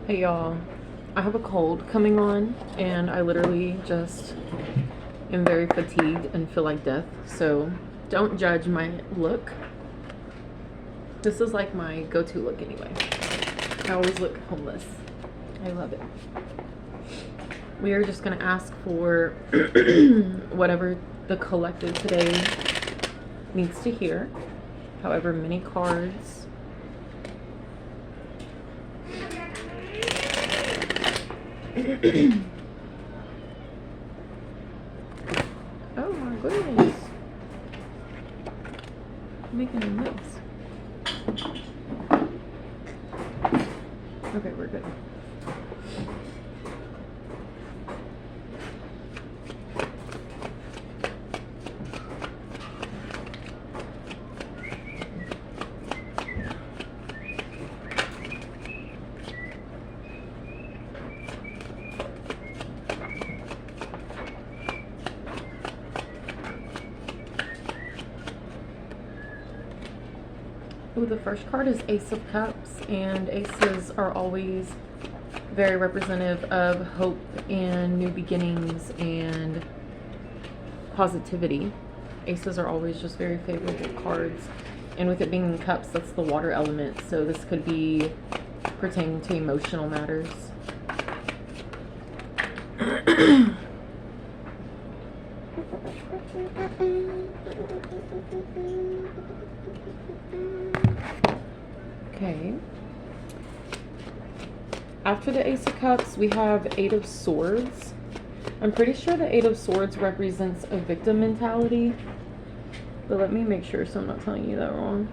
Hey y'all, I have a cold coming on and I literally just am very fatigued and feel like death, so don't judge my look. This is like my go-to look anyway. I always look homeless. I love it. We are just gonna ask for whatever the collective today needs to hear, however many cards. Oh my goodness. I'm making a mess. Okay, we're good. Ooh, the first card is Ace of Cups, and aces are always very representative of hope and new beginnings and positivity. Aces are always just very favorable cards, and with it being in cups, that's the water element, so this could be pertaining to emotional matters. Okay. After the Ace of Cups, we have Eight of Swords. I'm pretty sure the Eight of Swords represents a victim mentality, but let me make sure so I'm not telling you that wrong.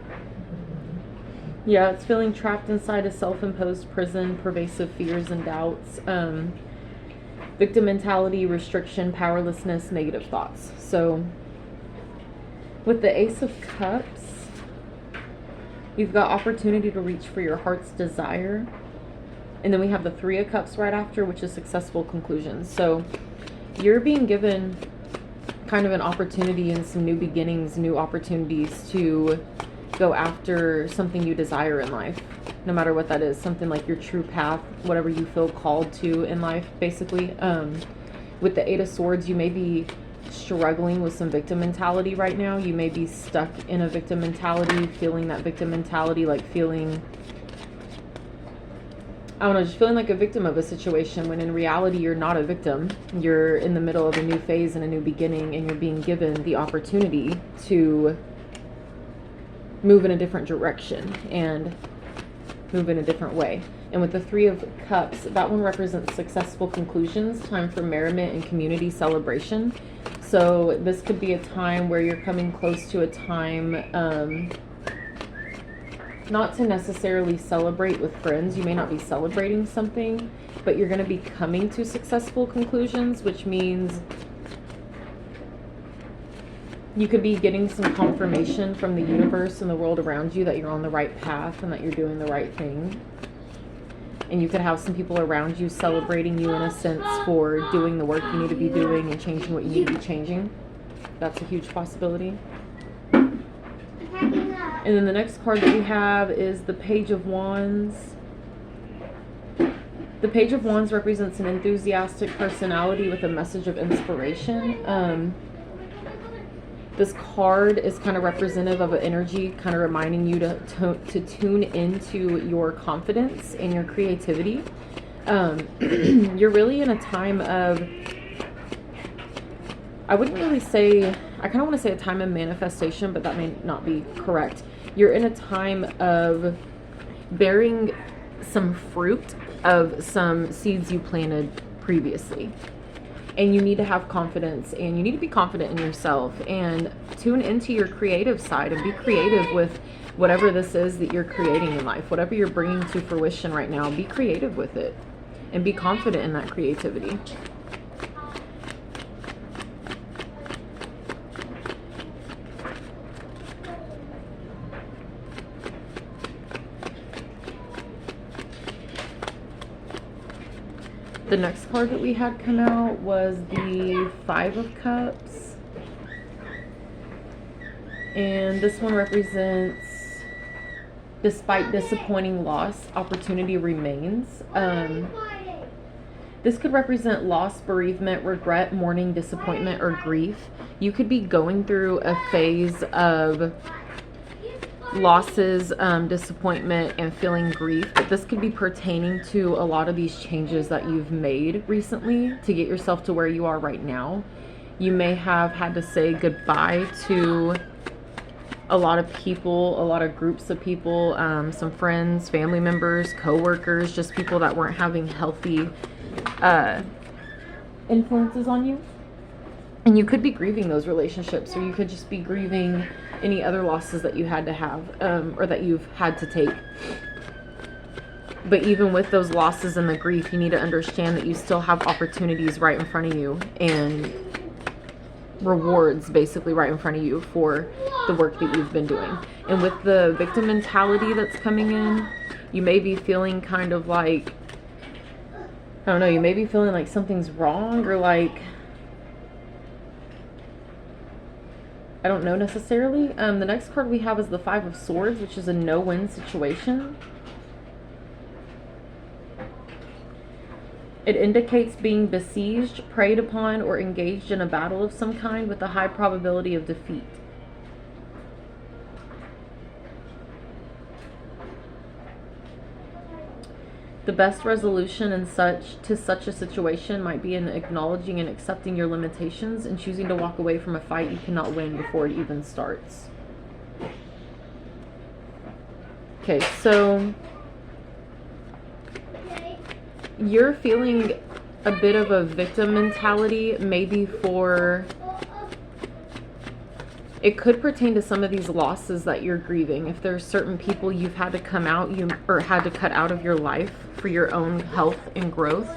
Yeah, it's feeling trapped inside a self-imposed prison, pervasive fears and doubts, victim mentality, restriction, powerlessness, negative thoughts. So with the Ace of Cups, you've got opportunity to reach for your heart's desire. And then we have the Three of Cups right after, which is successful conclusions. So you're being given kind of an opportunity and some new beginnings, new opportunities to go after something you desire in life, no matter what that is. Something like your true path, whatever you feel called to in life, basically. With the Eight of Swords, you may be struggling with some victim mentality right now. You may be stuck in a victim mentality, feeling that victim mentality, like feeling, I don't know, just feeling like a victim of a situation, when in reality you're not a victim. You're in the middle of a new phase and a new beginning, and you're being given the opportunity to move in a different direction and move in a different way. And with the Three of Cups, that one represents successful conclusions, time for merriment and community celebration. So this could be a time where you're coming close to a time, not to necessarily celebrate with friends. You may not be celebrating something, but you're going to be coming to successful conclusions, which means you could be getting some confirmation from the universe and the world around you that you're on the right path and that you're doing the right thing. And you could have some people around you celebrating you in a sense for doing the work you need to be doing and changing what you need to be changing. That's a huge possibility. And then the next card that we have is the Page of Wands. The Page of Wands represents an enthusiastic personality with a message of inspiration. This card is kind of representative of an energy, kind of reminding you to tune into your confidence and your creativity. You're really in a time of, I wouldn't really say, I kind of want to say a time of manifestation, but that may not be correct. You're in a time of bearing some fruit of some seeds you planted previously. And you need to have confidence, and you need to be confident in yourself and tune into your creative side and be creative with whatever this is that you're creating in life. Whatever you're bringing to fruition right now, be creative with it and be confident in that creativity. The next card that we had come out was the Five of Cups. And this one represents Despite disappointing loss, opportunity remains. This could represent loss, bereavement, regret, mourning, disappointment, or grief. You could be going through a phase of losses, disappointment, and feeling grief. But this could be pertaining to a lot of these changes that you've made recently to get yourself to where you are right now. You may have had to say goodbye to a lot of people, a lot of groups of people, some friends, family members, co-workers, just people that weren't having healthy influences on you. And you could be grieving those relationships, or you could just be grieving any other losses that you had to have, or that you've had to take. But even with those losses and the grief, you need to understand that you still have opportunities right in front of you, and rewards basically right in front of you for the work that you've been doing. And with the victim mentality that's coming in, you may be feeling kind of like, I don't know, you may be feeling like something's wrong, or like, I don't know necessarily. The next card we have is the Five of Swords, which is a no-win situation. It indicates being besieged, preyed upon, or engaged in a battle of some kind with a high probability of defeat. The best resolution to such a situation might be in acknowledging and accepting your limitations and choosing to walk away from a fight you cannot win before it even starts. Okay, so you're feeling a bit of a victim mentality, maybe for, it could pertain to some of these losses that you're grieving. If there's certain people you've had to come out, or had to cut out of your life for your own health and growth,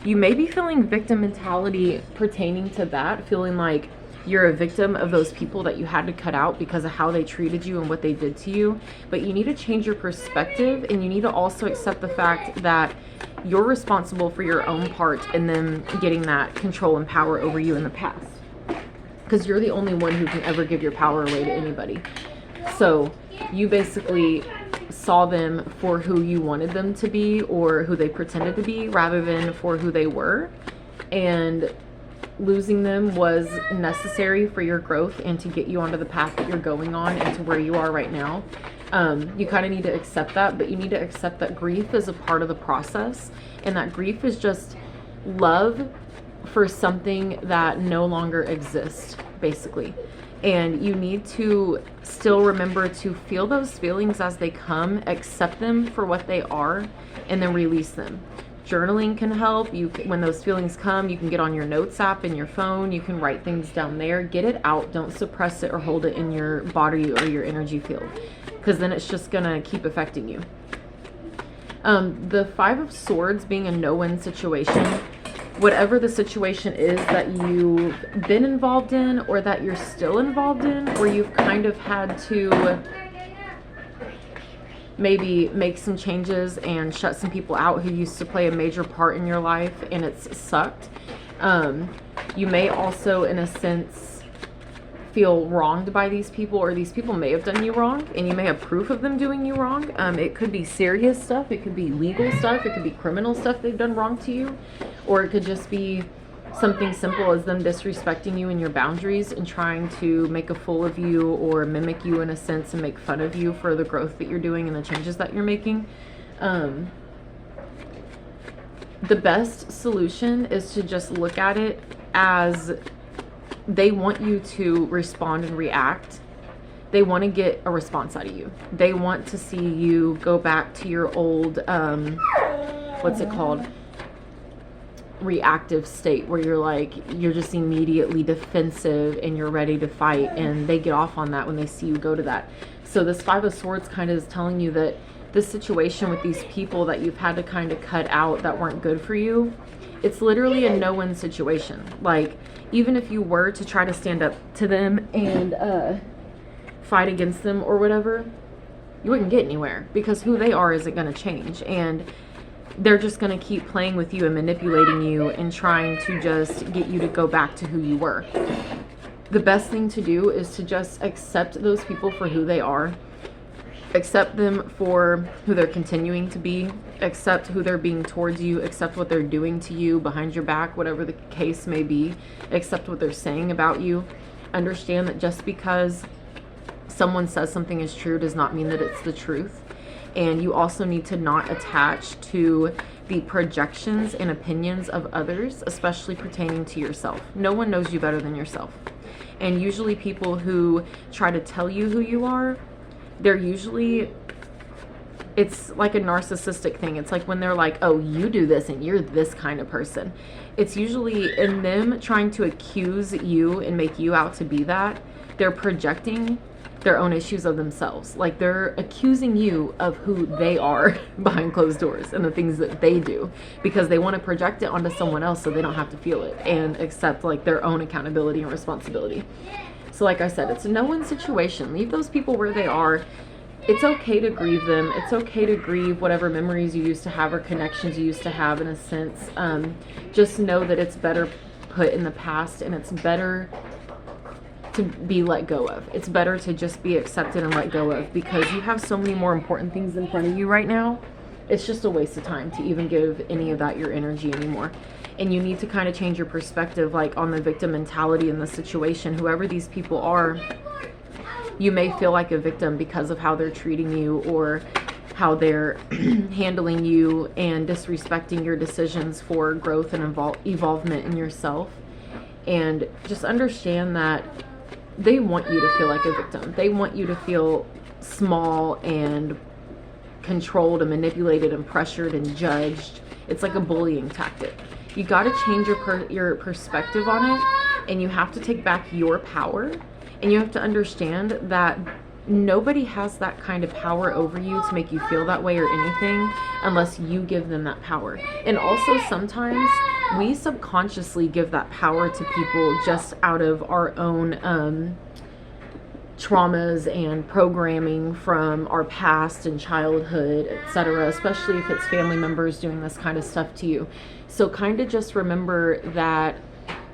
you may be feeling victim mentality pertaining to that, feeling like you're a victim of those people that you had to cut out because of how they treated you and what they did to you. But you need to change your perspective, and you need to also accept the fact that you're responsible for your own part in them getting that control and power over you in the past. Because you're the only one who can ever give your power away to anybody. So you basically saw them for who you wanted them to be, or who they pretended to be, rather than for who they were. And losing them was necessary for your growth and to get you onto the path that you're going on and to where you are right now. You kind of need to accept that, but you need to accept that grief is a part of the process, and that grief is just love for something that no longer exists, basically. And you need to still remember to feel those feelings as they come, accept them for what they are, and then release them. Journaling can help. When those feelings come, you can get on your notes app in your phone. You can write things down there. Get it out. Don't suppress it or hold it in your body or your energy field, because then it's just going to keep affecting you. The Five of Swords being a no-win situation, whatever the situation is that you've been involved in or that you're still involved in, where you've kind of had to maybe make some changes and shut some people out who used to play a major part in your life, and it's sucked. You may also, in a sense, feel wronged by these people, or these people may have done you wrong, and you may have proof of them doing you wrong. It could be serious stuff, it could be legal stuff, it could be criminal stuff they've done wrong to you, or it could just be something simple as them disrespecting you and your boundaries and trying to make a fool of you or mimic you in a sense and make fun of you for the growth that you're doing and the changes that you're making. The best solution is to just look at it as they want you to respond and react. They want to get a response out of you. They want to see you go back to your old, what's it called? Reactive state, where you're just immediately defensive and you're ready to fight, and they get off on that when they see you go to that. So this Five of Swords kind of is telling you that this situation with these people that you've had to kind of cut out that weren't good for you, it's literally a no-win situation. Like, even if you were to try to stand up to them and fight against them or whatever, you wouldn't get anywhere, because who they are isn't going to change, and they're just going to keep playing with you and manipulating you and trying to just get you to go back to who you were. The best thing to do is to just accept those people for who they are, Accept them for who they're continuing to be. Accept who they're being towards you. Accept what they're doing to you behind your back, whatever the case may be. Accept what they're saying about you. Understand that just because someone says something is true does not mean that it's the truth. And you also need to not attach to the projections and opinions of others, especially pertaining to yourself. No one knows you better than yourself. And usually people who try to tell you who you are, they're usually, it's like a narcissistic thing. It's like when they're like, oh, you do this and you're this kind of person. It's usually in them trying to accuse you and make you out to be that. They're projecting their own issues of themselves. Like they're accusing you of who they are behind closed doors and the things that they do, because they want to project it onto someone else so they don't have to feel it and accept like their own accountability and responsibility. So like I said, it's a no-win situation. Leave those people where they are. It's okay to grieve them. It's okay to grieve whatever memories you used to have or connections you used to have, in a sense. Just know that it's better put in the past, and it's better to be let go of. It's better to just be accepted and let go of, because you have so many more important things in front of you right now. It's just a waste of time to even give any of that your energy anymore. And you need to kind of change your perspective, like on the victim mentality in the situation. Whoever these people are, you may feel like a victim because of how they're treating you or how they're handling you and disrespecting your decisions for growth and evolvement in yourself. And just understand that they want you to feel like a victim. They want you to feel small and controlled and manipulated and pressured and judged. It's like a bullying tactic. You got to change your perspective on it, and you have to take back your power, and you have to understand that nobody has that kind of power over you to make you feel that way or anything unless you give them that power. And also sometimes we subconsciously give that power to people just out of our own traumas and programming from our past and childhood, etc., especially if it's family members doing this kind of stuff to you. So kind of just remember that,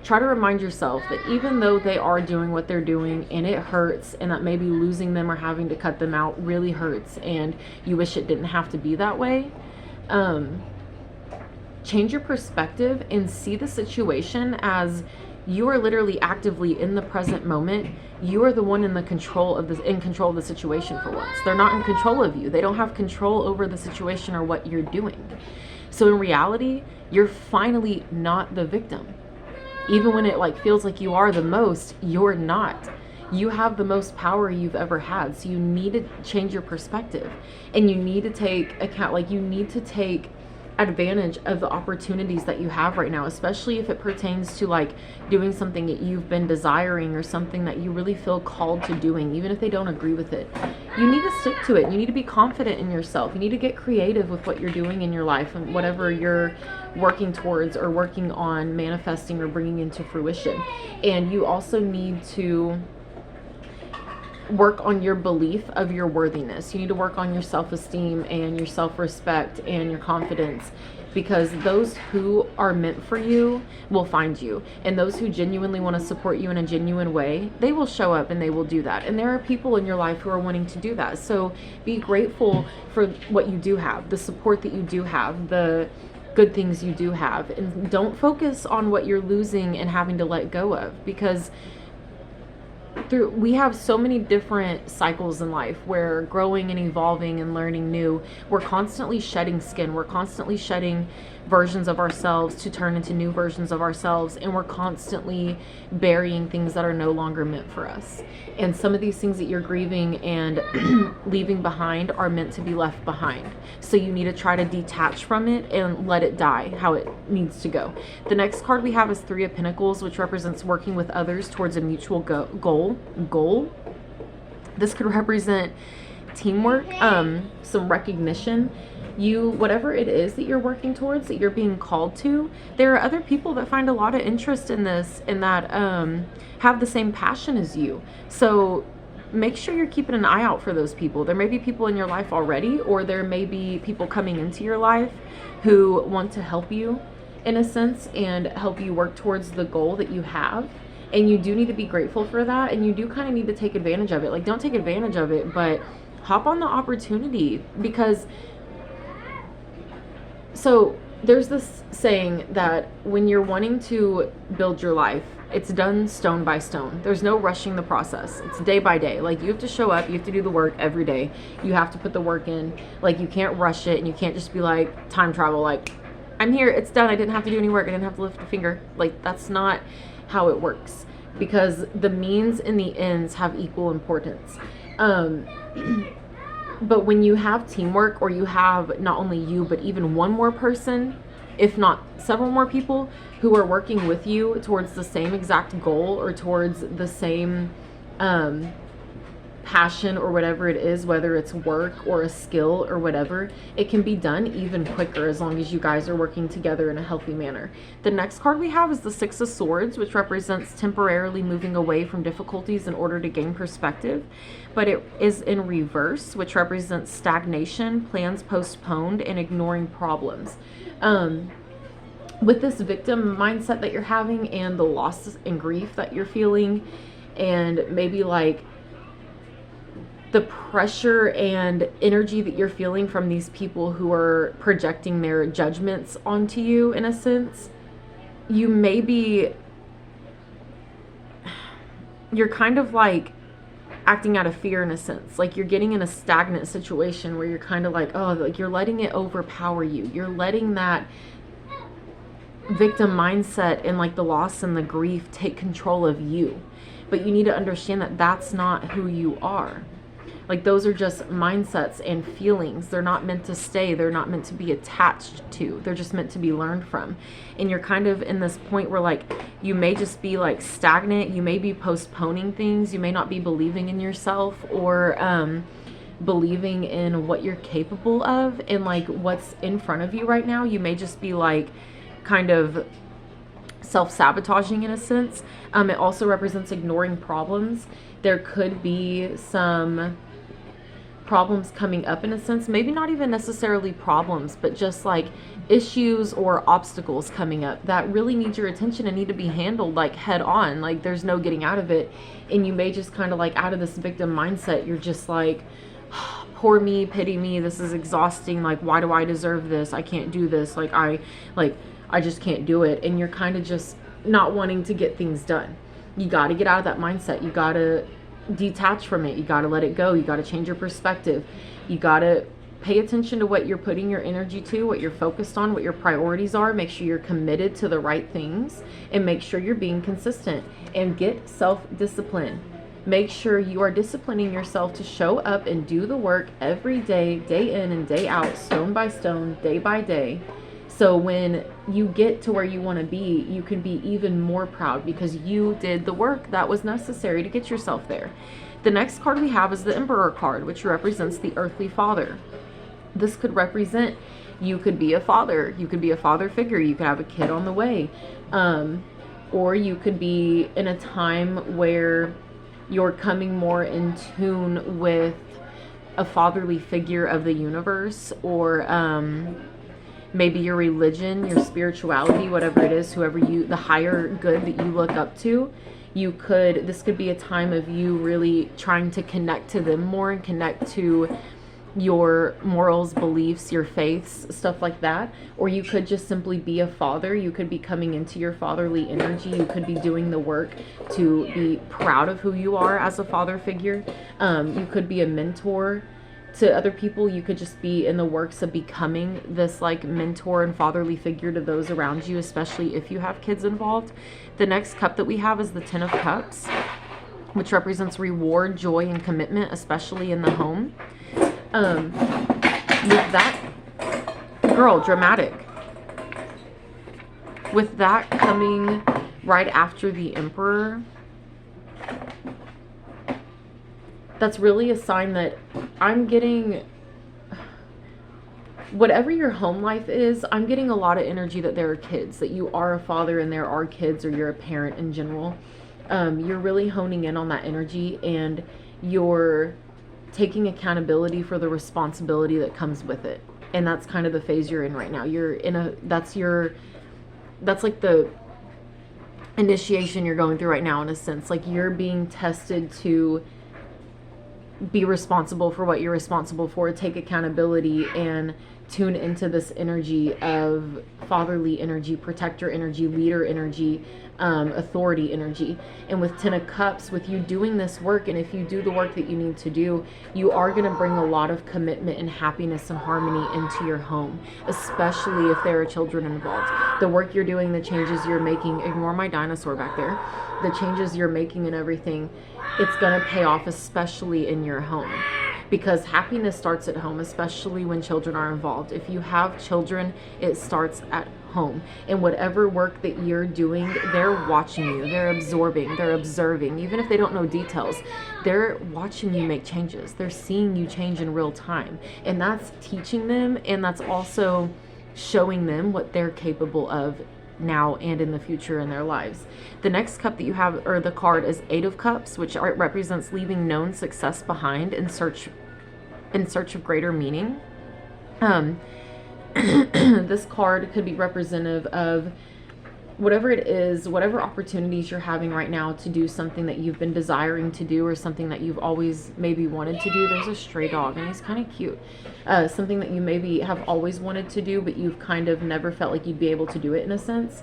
try to remind yourself that even though they are doing what they're doing and it hurts, and that maybe losing them or having to cut them out really hurts and you wish it didn't have to be that way, change your perspective and see the situation as you are literally actively in the present moment. You are the one in control of the situation for once. They're not in control of you. They don't have control over the situation or what you're doing. So in reality, you're finally not the victim. Even when it feels like you are the most, you're not. You have the most power you've ever had. So you need to change your perspective, and you need to take account, you need to take advantage of the opportunities that you have right now, especially if it pertains to doing something that you've been desiring or something that you really feel called to doing, even if they don't agree with it. You need to stick to it. You need to be confident in yourself. You need to get creative with what you're doing in your life and whatever you're working towards or working on manifesting or bringing into fruition. And you also need to work on your belief of your worthiness. You need to work on your self-esteem and your self-respect and your confidence, because those who are meant for you will find you, and those who genuinely want to support you in a genuine way, they will show up and they will do that. And there are people in your life who are wanting to do that. So be grateful for what you do have, the support that you do have, the good things you do have, and don't focus on what you're losing and having to let go of, because we have so many different cycles in life where growing and evolving and learning new, we're constantly shedding skin, we're constantly shedding versions of ourselves to turn into new versions of ourselves, and we're constantly burying things that are no longer meant for us. And some of these things that you're grieving and leaving behind are meant to be left behind. So you need to try to detach from it and let it die how it needs to go. The next card we have is Three of Pentacles, which represents working with others towards a mutual goal. This could represent teamwork, some recognition. Whatever it is that you're working towards, that you're being called to, there are other people that find a lot of interest in this and that have the same passion as you. So make sure you're keeping an eye out for those people. There may be people in your life already, or there may be people coming into your life who want to help you in a sense and help you work towards the goal that you have. And you do need to be grateful for that, and you do kind of need to take advantage of it. Don't take advantage of it, but hop on the opportunity, because so there's this saying that when you're wanting to build your life, it's done stone by stone. There's no rushing the process. It's day by day. Like, you have to show up, you have to do the work every day. You have to put the work in. Like, you can't rush it, and you can't just be like time travel, like, I'm here, it's done, I didn't have to do any work, I didn't have to lift a finger. Like, that's not how it works, because the means and the ends have equal importance. But when you have teamwork, or you have not only you, but even one more person, if not several more people, who are working with you towards the same exact goal, or towards the same passion, or whatever it is, whether it's work or a skill or whatever, it can be done even quicker as long as you guys are working together in a healthy manner. The next card we have is the Six of Swords, which represents temporarily moving away from difficulties in order to gain perspective, but it is in reverse, which represents stagnation, plans postponed, and ignoring problems. With this victim mindset that you're having, and the loss and grief that you're feeling, and maybe like the pressure and energy that you're feeling from these people who are projecting their judgments onto you, in a sense, you may be, you're kind of like acting out of fear, in a sense. Like, you're getting in a stagnant situation where you're kind of like, oh, like, you're letting it overpower you. You're letting that victim mindset and like the loss and the grief take control of you. But you need to understand that that's not who you are. Like, those are just mindsets and feelings. They're not meant to stay. They're not meant to be attached to. They're just meant to be learned from. And you're kind of in this point where, like, you may just be like stagnant. You may be postponing things. You may not be believing in yourself, or believing in what you're capable of, and like what's in front of you right now. You may just be like kind of self-sabotaging, in a sense. It also represents ignoring problems. There could be some problems coming up, in a sense, maybe not even necessarily problems, but just like issues or obstacles coming up that really need your attention and need to be handled like head on. Like, there's no getting out of it. And you may just kind of like, out of this victim mindset, you're just like, poor me, pity me, this is exhausting, like, why do I deserve this? I can't do this, I just can't do it. And you're kind of just not wanting to get things done. You got to get out of that mindset. You got to detach from it. You got to let it go. You got to change your perspective. You got to pay attention to what you're putting your energy to, what you're focused on, what your priorities are. Make sure you're committed to the right things, and make sure you're being consistent, and get self-discipline. Make sure you are disciplining yourself to show up and do the work every day, day in and day out, stone by stone, day by day. So when you get to where you want to be, you can be even more proud, because you did the work that was necessary to get yourself there. The next card we have is the Emperor card, which represents the earthly father. This could represent, you could be a father. You could be a father figure. You could have a kid on the way. Or you could be in a time where you're coming more in tune with a fatherly figure of the universe, or maybe your religion, your spirituality, whatever it is, whoever you, the higher good that you look up to. This could be a time of you really trying to connect to them more, and connect to your morals, beliefs, your faiths, stuff like that. Or you could just simply be a father. You could be coming into your fatherly energy. You could be doing the work to be proud of who you are as a father figure. You could be a mentor to other people. You could just be in the works of becoming this like mentor and fatherly figure to those around you, especially if you have kids involved. The next cup that we have is the Ten of Cups, which represents reward, joy, and commitment, especially in the home. With that, girl, dramatic. With that coming right after the Emperor, that's really a sign that I'm getting, whatever your home life is, I'm getting a lot of energy that there are kids, that you are a father and there are kids, or you're a parent in general. You're really honing in on that energy, and you're taking accountability for the responsibility that comes with it. And that's kind of the phase you're in right now. That's like the initiation you're going through right now, in a sense. Like, you're being tested to be responsible for what you're responsible for, take accountability, and tune into this energy of fatherly energy, protector energy, leader energy, authority energy. And with 10 of Cups, with you doing this work, and if you do the work that you need to do, you are going to bring a lot of commitment and happiness and harmony into your home, especially if there are children involved. The work you're doing, the changes you're making, ignore my dinosaur back there, the changes you're making and everything, it's going to pay off, especially in your home. Because happiness starts at home, especially when children are involved. If you have children, it starts at home. And whatever work that you're doing, they're watching you, they're absorbing, they're observing. Even if they don't know details, they're watching you make changes. They're seeing you change in real time. And that's teaching them, and that's also showing them what they're capable of now and in the future in their lives. The next cup that you have, or the card, is 8 of Cups, which represents leaving known success behind in search of greater meaning. This card could be representative of whatever it is, whatever opportunities you're having right now to do something that you've been desiring to do, or something that you've always maybe wanted to do. There's a stray dog and he's kind of cute. Something that you maybe have always wanted to do, but you've kind of never felt like you'd be able to do it in a sense.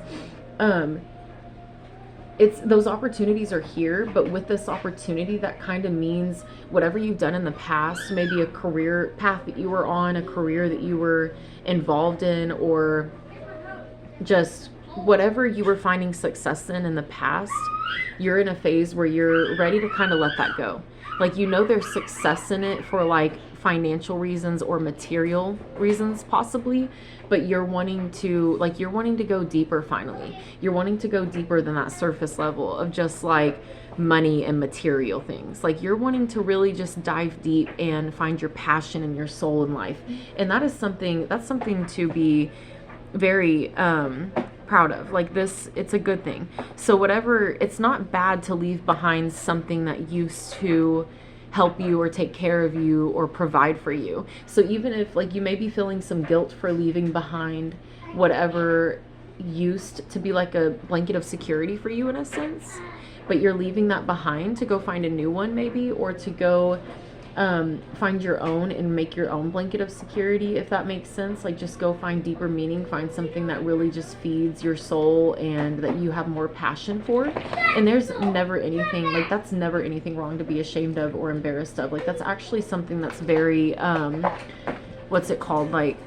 It's those opportunities are here, but with this opportunity, that kind of means whatever you've done in the past, maybe a career path that you were on, a career that you were involved in, or just whatever you were finding success in the past, you're in a phase where you're ready to kind of let that go. Like, you know, there's success in it for like financial reasons or material reasons possibly, but you're wanting to go deeper. Finally, you're wanting to go deeper than that surface level of just like money and material things. Like, you're wanting to really just dive deep and find your passion and your soul in life. And that's something to be very proud of. Like, this, it's a good thing. So whatever, it's not bad to leave behind something that used to help you or take care of you or provide for you. So even if like you may be feeling some guilt for leaving behind whatever used to be like a blanket of security for you in a sense, but you're leaving that behind to go find a new one maybe, or to go find your own and make your own blanket of security, if that makes sense. Like, just go find deeper meaning, find something that really just feeds your soul and that you have more passion for. And there's never anything, like, that's never anything wrong to be ashamed of or embarrassed of. Like, that's actually something that's very, what's it called? Like,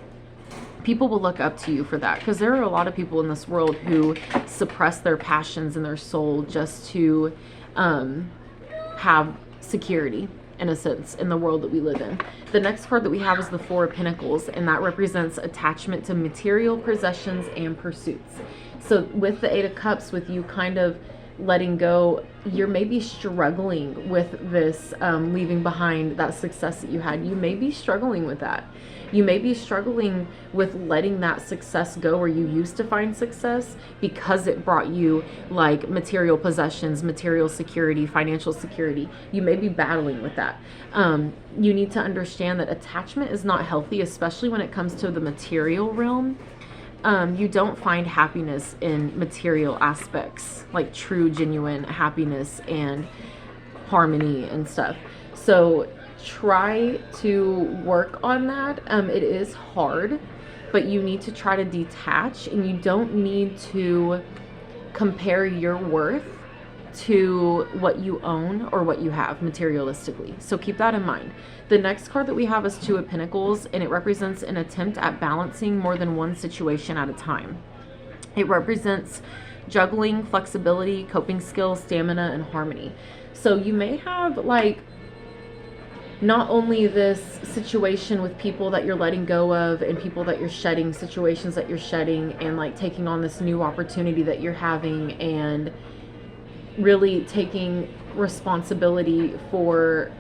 people will look up to you for that, because there are a lot of people in this world who suppress their passions and their soul just to have security, in a sense, in the world that we live in. The next card that we have is the 4 of Pentacles, and that represents attachment to material possessions and pursuits. So with the 8 of Cups, with you kind of letting go, you're maybe struggling with this, leaving behind that success that you had. You may be struggling with that. You may be struggling with letting that success go where you used to find success, because it brought you like material possessions, material security, financial security. You may be battling with that. You need to understand that attachment is not healthy, especially when it comes to the material realm. You don't find happiness in material aspects, like true, genuine happiness and harmony and stuff. So try to work on that. It is hard, but you need to try to detach, and you don't need to compare your worth to what you own or what you have materialistically. So keep that in mind. The next card that we have is 2 of Pentacles, and it represents an attempt at balancing more than one situation at a time. It represents juggling, flexibility, coping skills, stamina, and harmony. So you may have like not only this situation with people that you're letting go of and people that you're shedding, situations that you're shedding, and like taking on this new opportunity that you're having, and really taking responsibility for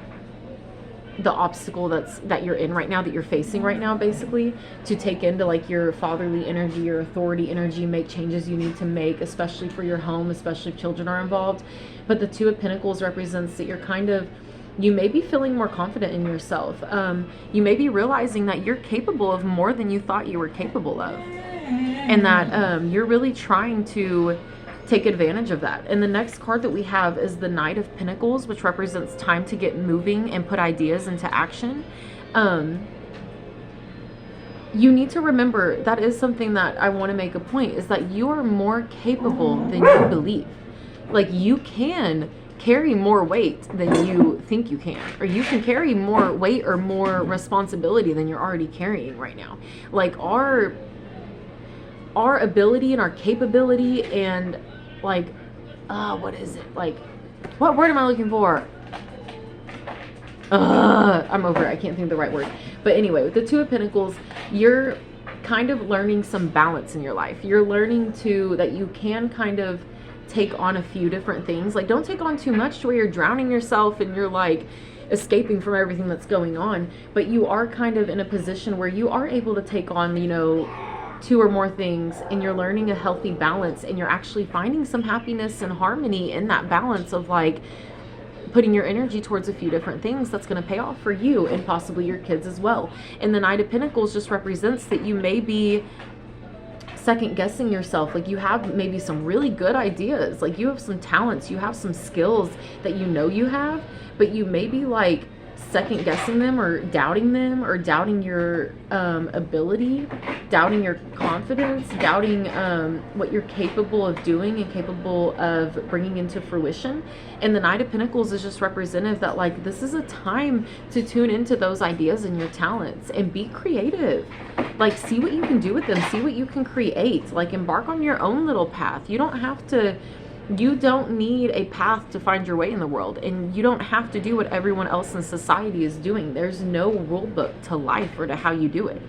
the obstacle that you're in right now, that you're facing right now, basically, to take into like your fatherly energy, your authority energy, make changes you need to make, especially for your home, especially if children are involved. But the 2 of Pentacles represents that you may be feeling more confident in yourself. You may be realizing that you're capable of more than you thought you were capable of, and that you're really trying to take advantage of that. And the next card that we have is the Knight of Pentacles, which represents time to get moving and put ideas into action. You need to remember, that is something that I want to make a point, is that you are more capable than you believe. Like, you can carry more weight than you think you can, or you can carry more weight or more responsibility than you're already carrying right now. Like, our ability and our capability and like, what is it? Like, what word am I looking for? I'm over it. I can't think of the right word. But anyway, with the Two of Pentacles, you're kind of learning some balance in your life. You're learning that you can kind of take on a few different things. Like, don't take on too much to where you're drowning yourself and you're like escaping from everything that's going on. But you are kind of in a position where you are able to take on, you know, 2 or more things, and you're learning a healthy balance, and you're actually finding some happiness and harmony in that balance of like putting your energy towards a few different things that's going to pay off for you and possibly your kids as well. And the Knight of Pentacles just represents that you may be second guessing yourself. Like, you have maybe some really good ideas, like you have some talents, you have some skills that you know you have, but you may be like second guessing them or doubting your ability, doubting your confidence, doubting what you're capable of doing and capable of bringing into fruition. And the Knight of Pentacles is just representative that like, this is a time to tune into those ideas and your talents and be creative. Like, see what you can do with them, see what you can create, like embark on your own little path. You don't need a path to find your way in the world, and you don't have to do what everyone else in society is doing. There's no rule book to life or to how you do it.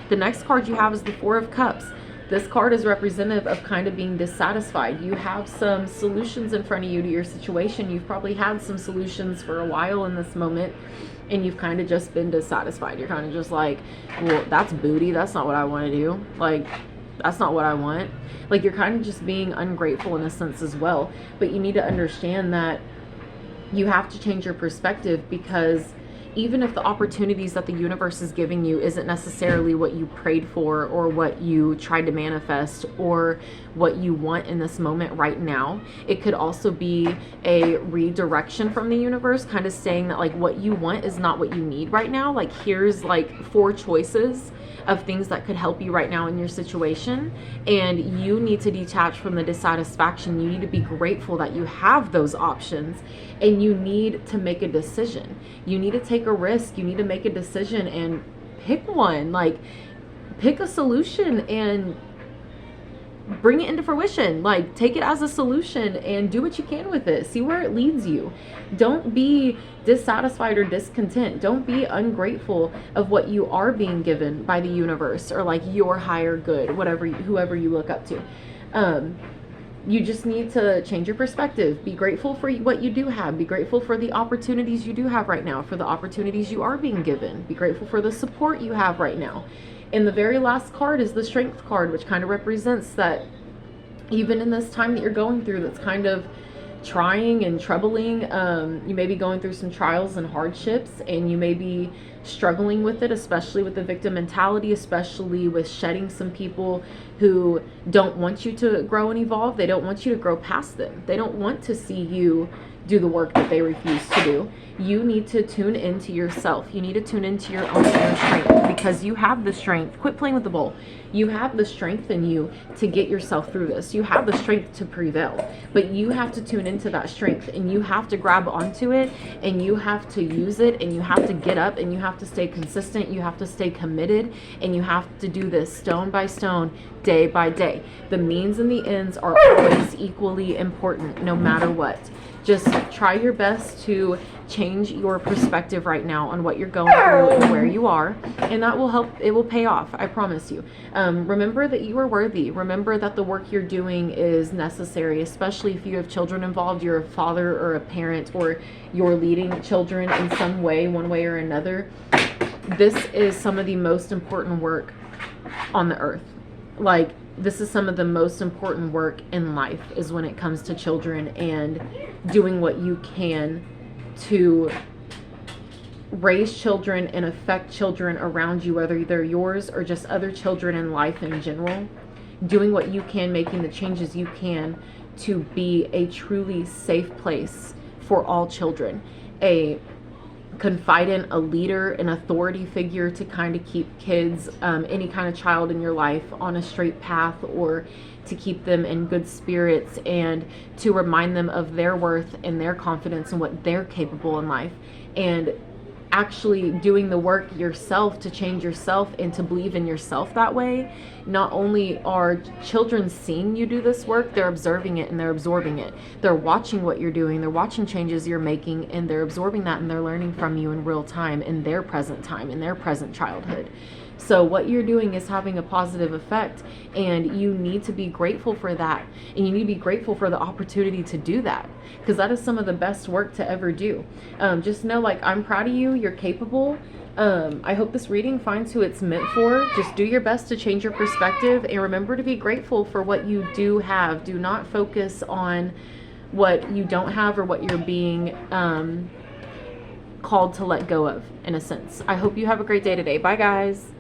The next card you have is the Four of Cups. This card is representative of kind of being dissatisfied. You have some solutions in front of you to your situation. You've probably had some solutions for a while in this moment, and you've kind of just been dissatisfied. You're kind of just like, well, that's booty. That's not what I want to do. Like, that's not what I want. Like, you're kind of just being ungrateful in a sense as well. But you need to understand that you have to change your perspective, because even if the opportunities that the universe is giving you isn't necessarily what you prayed for or what you tried to manifest or what you want in this moment right now, it could also be a redirection from the universe, kind of saying that like, what you want is not what you need right now. Like, here's like 4 choices of things that could help you right now in your situation, and you need to detach from the dissatisfaction. You need to be grateful that you have those options, and you need to make a decision. You need to take a risk. You need to make a decision and pick one. Like, pick a solution and bring it into fruition. Like, take it as a solution and do what you can with it. See where it leads you. Don't be dissatisfied or discontent. Don't be ungrateful of what you are being given by the universe or like your higher good, whoever you look up to. You just need to change your perspective. Be grateful for what you do have. Be grateful for the opportunities you do have right now, for the opportunities you are being given. Be grateful for the support you have right now. And the very last card is the Strength card, which kind of represents that even in this time that you're going through that's kind of trying and troubling, you may be going through some trials and hardships, and you may be struggling with it, especially with the victim mentality, especially with shedding some people who don't want you to grow and evolve. They don't want you to grow past them. They don't want to see you do the work that they refuse to do. You need to tune into yourself. You need to tune into your own inner strength, because you have the strength. Quit playing with the bowl. You have the strength in you to get yourself through this. You have the strength to prevail, but you have to tune into that strength, and you have to grab onto it, and you have to use it, and you have to get up, and you have to stay consistent. You have to stay committed, and you have to do this stone by stone, day by day. The means and the ends are always equally important, no matter what. Just try your best to change your perspective right now on what you're going through and where you are, and that will help. It will pay off, I promise you. Remember that you are worthy. Remember that the work you're doing is necessary, especially if you have children involved, you're a father or a parent, or you're leading children in some way, one way or another. This is some of the most important work on the earth. Like, this is some of the most important work in life, is when it comes to children and doing what you can to raise children and affect children around you, whether they're yours or just other children in life in general. Doing what you can, making the changes you can to be a truly safe place for all children, a confidant, a leader, an authority figure to kind of keep kids, any kind of child in your life, on a straight path, or to keep them in good spirits, and to remind them of their worth and their confidence and what they're capable in life, and actually doing the work yourself to change yourself and to believe in yourself that way. Not only are children seeing you do this work, they're observing it and they're absorbing it. They're watching what you're doing, they're watching changes you're making, and they're absorbing that, and they're learning from you in real time, in their present time, in their present childhood. So what you're doing is having a positive effect, and you need to be grateful for that, and you need to be grateful for the opportunity to do that, because that is some of the best work to ever do. Just know, like, I'm proud of you. You're capable. I hope this reading finds who it's meant for. Just do your best to change your perspective, and remember to be grateful for what you do have. Do not focus on what you don't have or what you're being called to let go of, in a sense. I hope you have a great day today. Bye, guys.